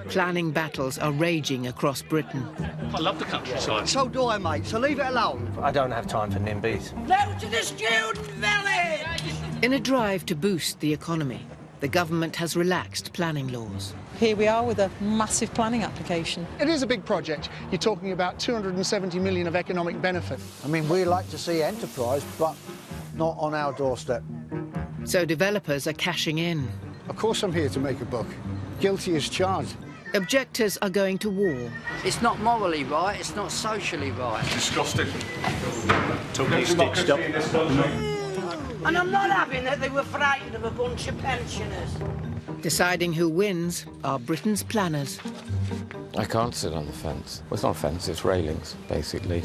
Planning battles are raging across Britain. I love the countryside. So do I, mate, so leave it alone. I don't have time for NIMBYs. No to the student village! In a drive to boost the economy, the government has relaxed planning laws. Here we are with a massive planning application. It is a big project. You're talking about 270 million of economic benefit. I mean, we like to see enterprise, but not on our doorstep. So developers are cashing in. Of course I'm here to make a buck. Guilty as charged. Objectors are going to war. It's not morally right, it's not socially right. Disgusting. Totally stitched up. And I'm not having that they were frightened of a bunch of pensioners. Deciding who wins are Britain's planners. I can't sit on the fence. Well, it's not a fence, it's railings, basically.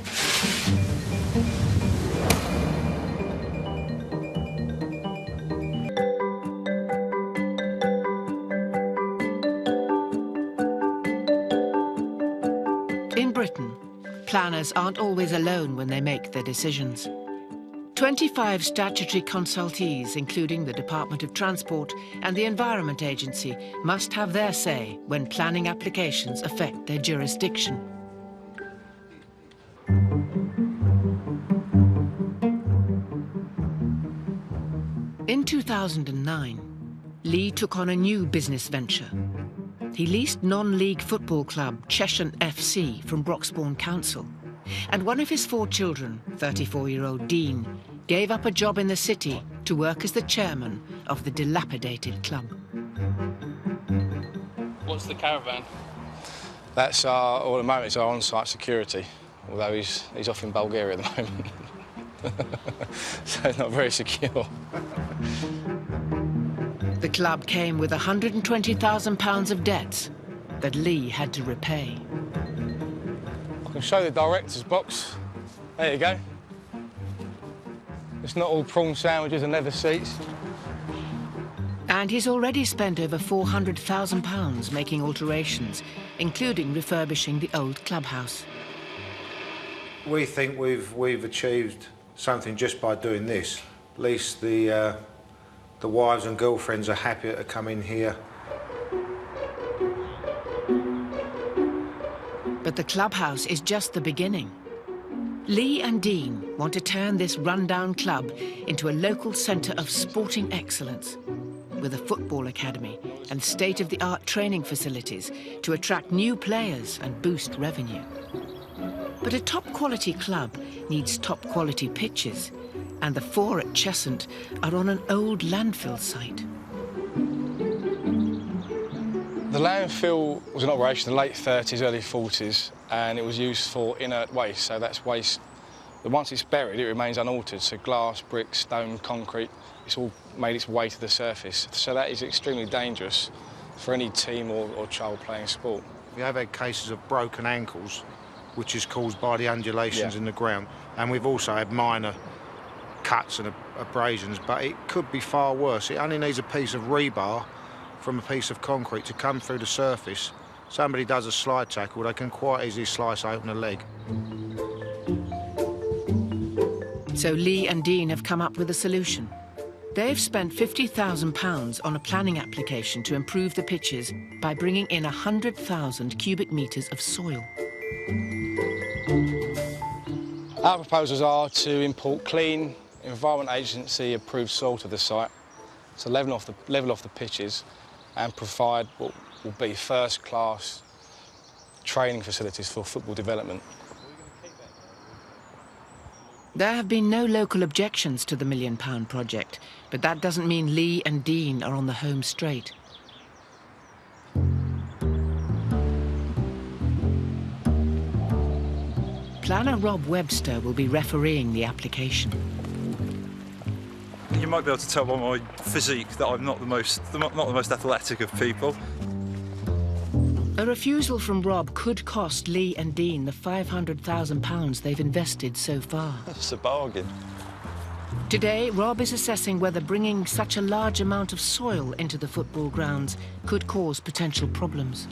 In Britain, planners aren't always alone when they make their decisions. 25 statutory consultees, including the Department of Transport and the Environment Agency, must have their say when planning applications affect their jurisdiction. In 2009, Lee took on a new business venture. He leased non-league football club Cheshunt FC from Broxbourne Council. And one of his 4 children, 34-year-old Dean, gave up a job in the city to work as the chairman of the dilapidated club. What's the caravan? That's our, or at the moment, it's our on-site security, although he's off in Bulgaria at the moment. So it's not very secure. The club came with £120,000 of debts that Lee had to repay. I can show the director's box. There you go. It's not all prawn sandwiches and leather seats. And he's already spent over £400,000 making alterations, including refurbishing the old clubhouse. We think we've achieved something just by doing this. At least the wives and girlfriends are happier to come in here. But the clubhouse is just the beginning. Lee and Dean want to turn this rundown club into a local centre of sporting excellence, with a football academy and state-of-the-art training facilities to attract new players and boost revenue. But a top-quality club needs top-quality pitches, and the 4 at Cheshunt are on an old landfill site. The landfill was in operation in the late 30s, early 40s, and it was used for inert waste, so that's waste that once it's buried, it remains unaltered, so glass, brick, stone, concrete, it's all made its way to the surface. So that is extremely dangerous for any team or child playing sport. We have had cases of broken ankles, which is caused by the undulations in the ground, and we've also had minor cuts and abrasions, but it could be far worse. It only needs a piece of rebar from a piece of concrete to come through the surface. Somebody does a slide tackle, they can quite easily slice open a leg. So Lee and Dean have come up with a solution. They've spent £50,000 on a planning application to improve the pitches by bringing in 100,000 cubic metres of soil. Our proposals are to import clean, Environment Agency approved soil to the site, to level off the pitches and provide what will be first-class training facilities for football development. There have been no local objections to the £1 million project, but that doesn't mean Lee and Dean are on the home straight. Planner Rob Webster will be refereeing the application. You might be able to tell by my physique that I'm not the most athletic of people. A refusal from Rob could cost Lee and Dean the £500,000 they've invested so far. That's a bargain. Today, Rob is assessing whether bringing such a large amount of soil into the football grounds could cause potential problems.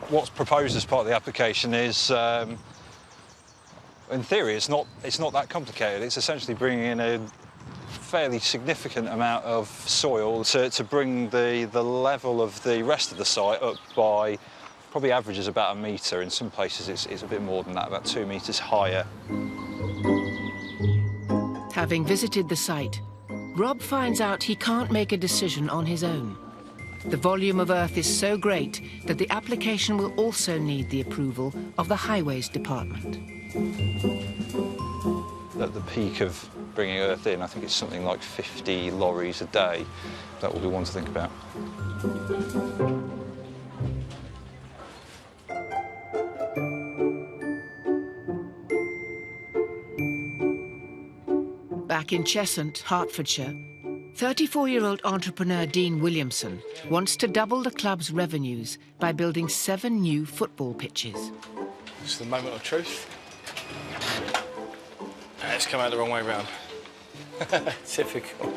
What's proposed as part of the application is, in theory, it's not that complicated. It's essentially bringing in fairly significant amount of soil to bring the level of the rest of the site up by probably averages about 1 metre. In some places it's a bit more than that, about 2 metres higher. Having visited the site, Rob finds out he can't make a decision on his own. The volume of earth is so great that the application will also need the approval of the Highways Department. At the peak of bringing earth in, I think it's something like 50 lorries a day. That will be one to think about. Back in Cheshunt, Hertfordshire, 34-year-old entrepreneur Dean Williamson wants to double the club's revenues by building 7 new football pitches. It's the moment of truth. And it's come out the wrong way round. Typical.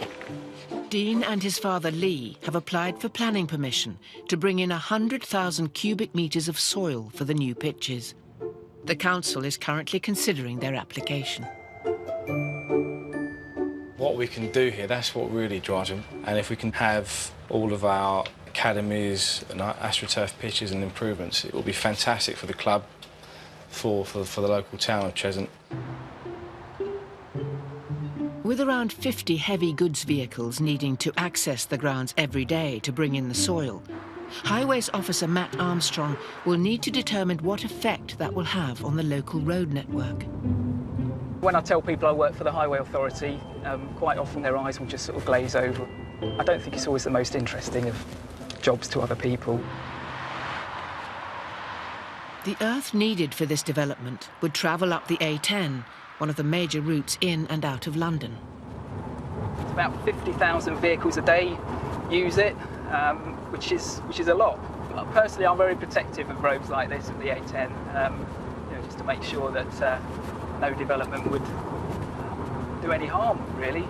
Dean and his father Lee have applied for planning permission to bring in 100,000 cubic metres of soil for the new pitches. The council is currently considering their application. What we can do here, that's what really drives them. And if we can have all of our academies and our AstroTurf pitches and improvements, it will be fantastic for the club, for the local town of Cheshunt. With around 50 heavy goods vehicles needing to access the grounds every day to bring in the soil, Highways Officer Matt Armstrong will need to determine what effect that will have on the local road network. When I tell people I work for the Highway Authority, quite often their eyes will just sort of glaze over. I don't think it's always the most interesting of jobs to other people. The earth needed for this development would travel up the A10, one of the major routes in and out of London. About 50,000 vehicles a day use it, which is a lot. Personally, I'm very protective of roads like this, of the A10, you know, just to make sure that no development would do any harm, really.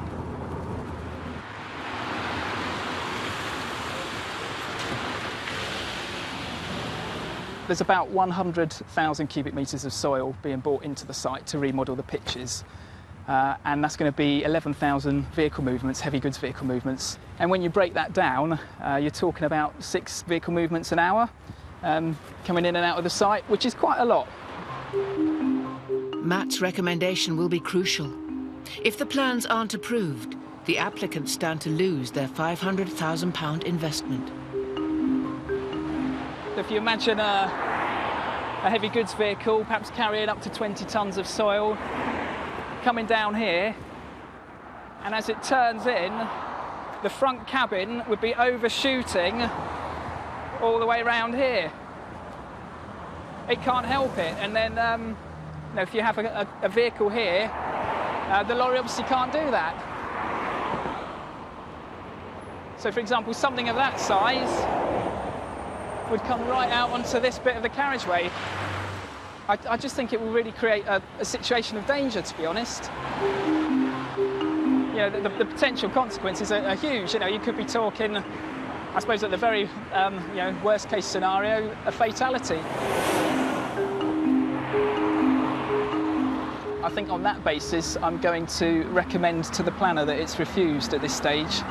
There's about 100,000 cubic metres of soil being brought into the site to remodel the pitches. And that's going to be 11,000 vehicle movements, heavy goods vehicle movements. And when you break that down, you're talking about 6 vehicle movements an hour coming in and out of the site, which is quite a lot. Matt's recommendation will be crucial. If the plans aren't approved, the applicants stand to lose their £500,000 investment. If you imagine a heavy goods vehicle, perhaps carrying up to 20 tonnes of soil, coming down here, and as it turns in, the front cabin would be overshooting all the way around here. It can't help it, and then you know, if you have a vehicle here, the lorry obviously can't do that. So, for example, something of that size would come right out onto this bit of the carriageway. I just think it will really create a situation of danger, to be honest. You know, the potential consequences are huge. You know, you could be talking, I suppose, at the very you know, worst case scenario, a fatality. I think on that basis, I'm going to recommend to the planner that it's refused at this stage.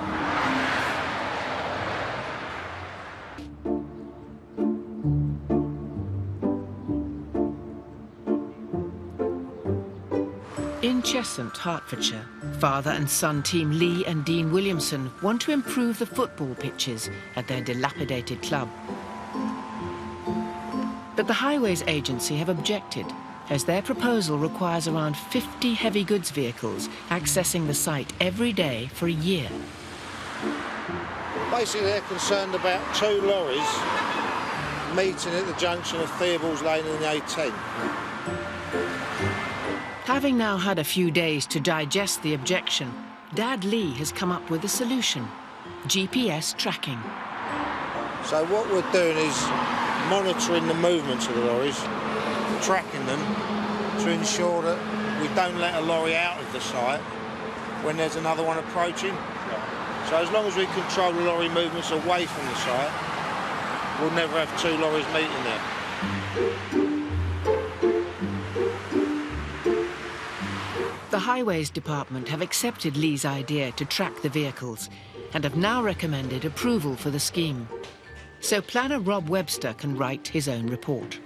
In Cheshunt, Hertfordshire, father and son team Lee and Dean Williamson want to improve the football pitches at their dilapidated club. But the Highways Agency have objected, as their proposal requires around 50 heavy goods vehicles accessing the site every day for a year. Basically, they're concerned about 2 lorries meeting at the junction of Theobald's Lane and the A10. Having now had a few days to digest the objection, Dad Lee has come up with a solution: GPS tracking. So what we're doing is monitoring the movements of the lorries, tracking them to ensure that we don't let a lorry out of the site when there's another one approaching. So as long as we control the lorry movements away from the site, we'll never have 2 lorries meeting there. The Highways Department have accepted Lee's idea to track the vehicles and have now recommended approval for the scheme. So planner Rob Webster can write his own report.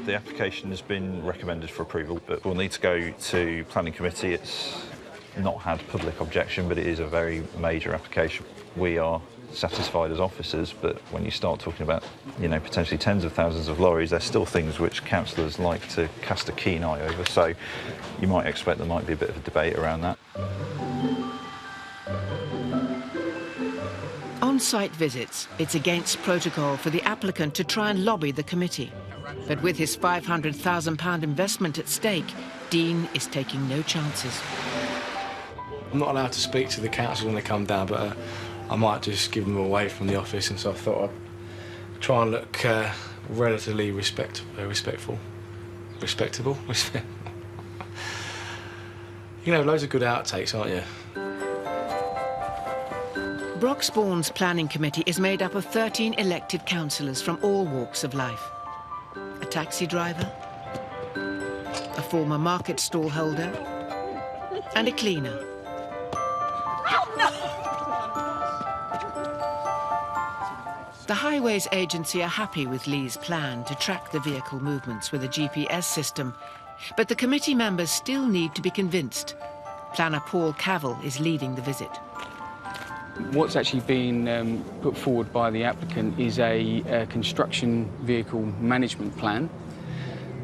The application has been recommended for approval, but we'll need to go to planning committee. It's not had public objection, but it is a very major application. We are satisfied as officers, but when you start talking about, potentially tens of thousands of lorries, there's still things which councillors like to cast a keen eye over, so you might expect there might be a bit of a debate around that. On site visits, it's against protocol for the applicant to try and lobby the committee. But with his £500,000 investment at stake, Dean is taking no chances. I'm not allowed to speak to the council when they come down, but I might just give them away from the office, and so I thought I'd try and look relatively respectable. You can have loads of good outtakes, aren't you? Broxbourne's planning committee is made up of 13 elected councillors from all walks of life. A taxi driver, a former market stall holder, and a cleaner. The Highways Agency are happy with Lee's plan to track the vehicle movements with a GPS system, but the committee members still need to be convinced. Planner Paul Cavell is leading the visit. What's actually been put forward by the applicant is a construction vehicle management plan,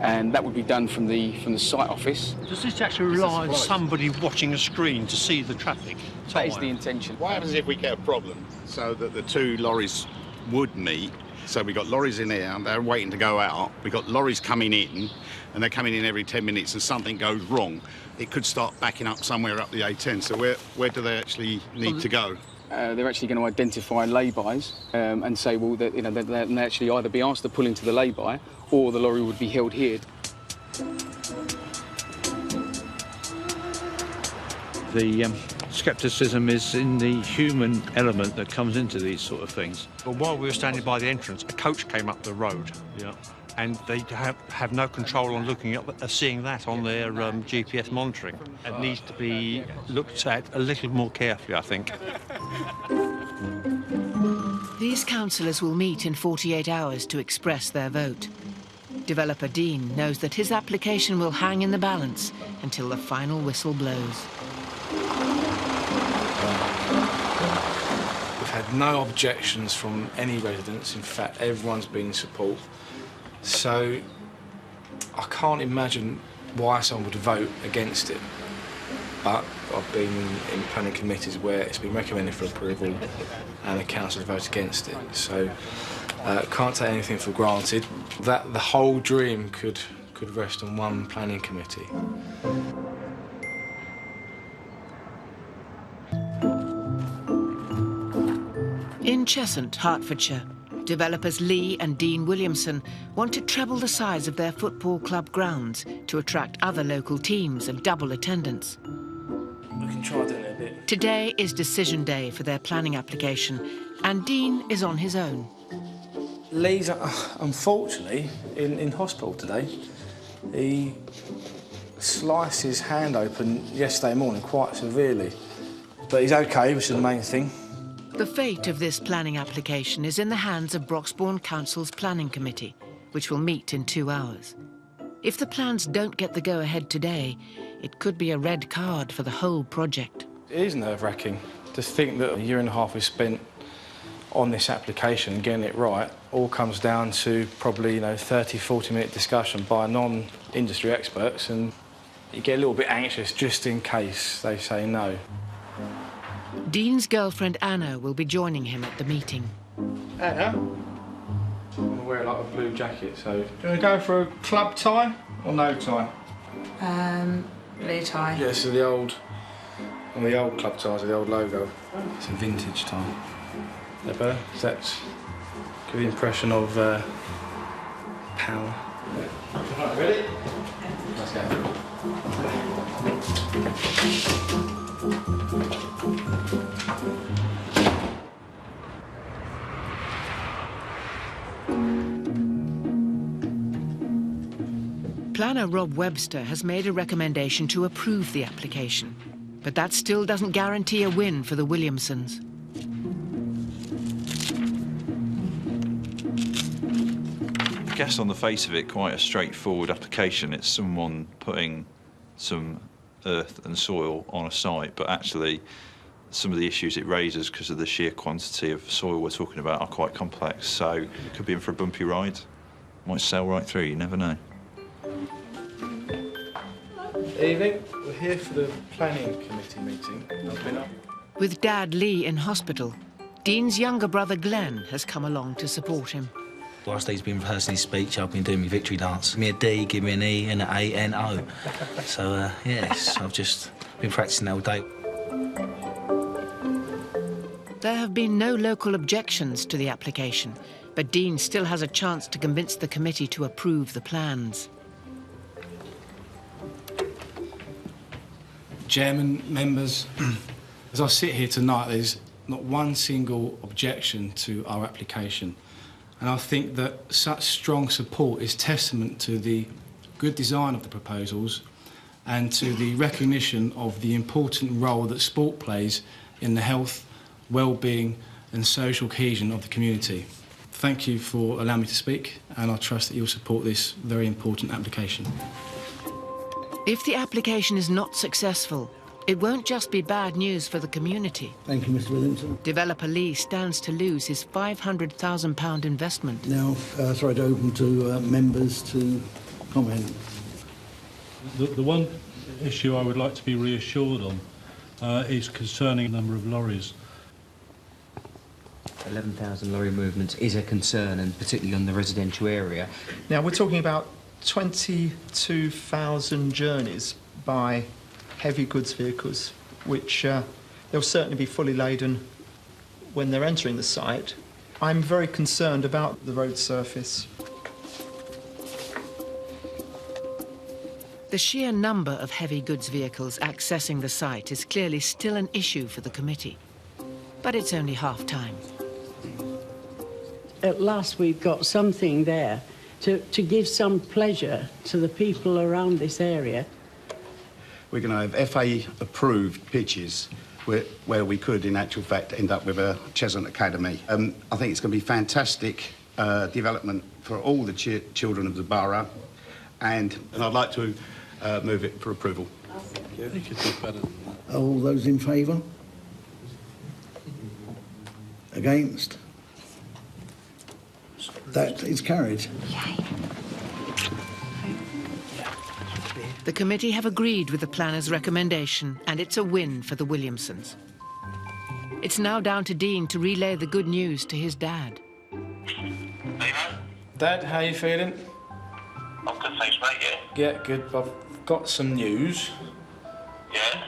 and that would be done from the site office. Does this actually rely on somebody watching a screen to see the traffic? That is the intention. What happens if we get a problem so that the two lorries would meet? So we've got lorries in here and they're waiting to go out. We've got lorries coming in and they're coming in every 10 minutes and something goes wrong. It could start backing up somewhere up the A10. So where do they actually need to go? They're actually going to identify lay-bys and say, well, that, they'll actually either be asked to pull into the lay-by or the lorry would be held here. The scepticism is in the human element that comes into these sort of things. But while we were standing by the entrance, a coach came up the road. Yeah. And they have no control on looking at seeing that on their GPS monitoring. It needs to be looked at a little more carefully, I think. These councillors will meet in 48 hours to express their vote. Developer Dean knows that his application will hang in the balance until the final whistle blows. We've had no objections from any residents. In fact, everyone's been in support. So I can't imagine why someone would vote against it. But I've been in planning committees where it's been recommended for approval and the council vote against it. So can't take anything for granted. That the whole dream could rest on one planning committee. In Cheshunt, Hertfordshire, developers Lee and Dean Williamson want to treble the size of their football club grounds to attract other local teams of double attendance. We can try doing it a bit. Today is decision day for their planning application, and Dean is on his own. Lee's, unfortunately, in hospital today. He sliced his hand open yesterday morning quite severely. But he's OK, which is the main thing. The fate of this planning application is in the hands of Broxbourne Council's planning committee, which will meet in 2 hours. If the plans don't get the go-ahead today, it could be a red card for the whole project. It is nerve-wracking to think that a year and a half we've spent on this application, getting it right, all comes down to probably 30, 40-minute discussion by non-industry experts, and you get a little bit anxious just in case they say no. Dean's girlfriend Anna will be joining him at the meeting. Anna? I'm going to wear like a blue jacket, so... Do you want to go for a club tie or no tie? Blue tie. Yeah, so the old club ties, the old logo. It's a vintage tie. That better? Does that give the impression of power? Right, ready? Let's go. Planner Rob Webster has made a recommendation to approve the application, but that still doesn't guarantee a win for the Williamsons. I guess on the face of it, quite a straightforward application. It's someone putting some earth and soil on a site, but actually some of the issues it raises because of the sheer quantity of soil we're talking about are quite complex, so it could be in for a bumpy ride. Might sail right through, you never know. Evening, we're here for the planning committee meeting. With Dad Lee in hospital, Dean's younger brother Glenn has come along to support him. Whilst he's been rehearsing his speech, I've been doing my victory dance. Give me a D, give me an E and an A, N, O. So, yes, I've just been practising all day. There have been no local objections to the application, but Dean still has a chance to convince the committee to approve the plans. Chairman, members, as I sit here tonight, there's not one single objection to our application. And I think that such strong support is testament to the good design of the proposals and to the recognition of the important role that sport plays in the health, well-being and social cohesion of the community. Thank you for allowing me to speak, and I trust that you'll support this very important application. If the application is not successful, it won't just be bad news for the community. Thank you, Mr. Williamson. Developer Lee stands to lose his £500,000 investment. Now, throw it open to members to comment. The one issue I would like to be reassured on is concerning the number of lorries. 11,000 lorry movements is a concern, and particularly on the residential area. Now, we're talking about 22,000 journeys by heavy goods vehicles, which they'll certainly be fully laden when they're entering the site. I'm very concerned about the road surface. The sheer number of heavy goods vehicles accessing the site is clearly still an issue for the committee. But it's only half-time. At last we've got something there to give some pleasure to the people around this area. We're going to have FA-approved pitches where we could, in actual fact, end up with a Cheshunt Academy. I think it's going to be fantastic development for all the children of the borough, and I'd like to move it for approval. You could do better than that. All those in favour? Against? That is carried. The committee have agreed with the planner's recommendation, and it's a win for the Williamsons. It's now down to Dean to relay the good news to his dad. Dad, how are you feeling? I'm good, thanks, mate, yeah. Yeah, good. I've got some news.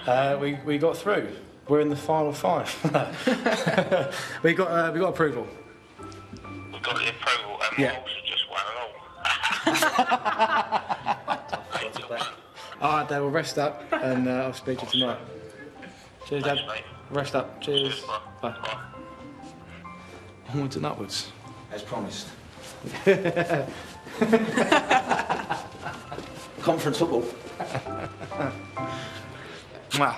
Yeah? We got through. We're in the final five. we got approval. We've got the approval, and yeah. we also just won and all. All right, Dad, we'll rest up, and I'll speak to you tomorrow. Cheers, Dad. Thanks, mate. Rest up. Cheers. Bye. Bye. Onwards and upwards. As promised. Conference football. Mwah.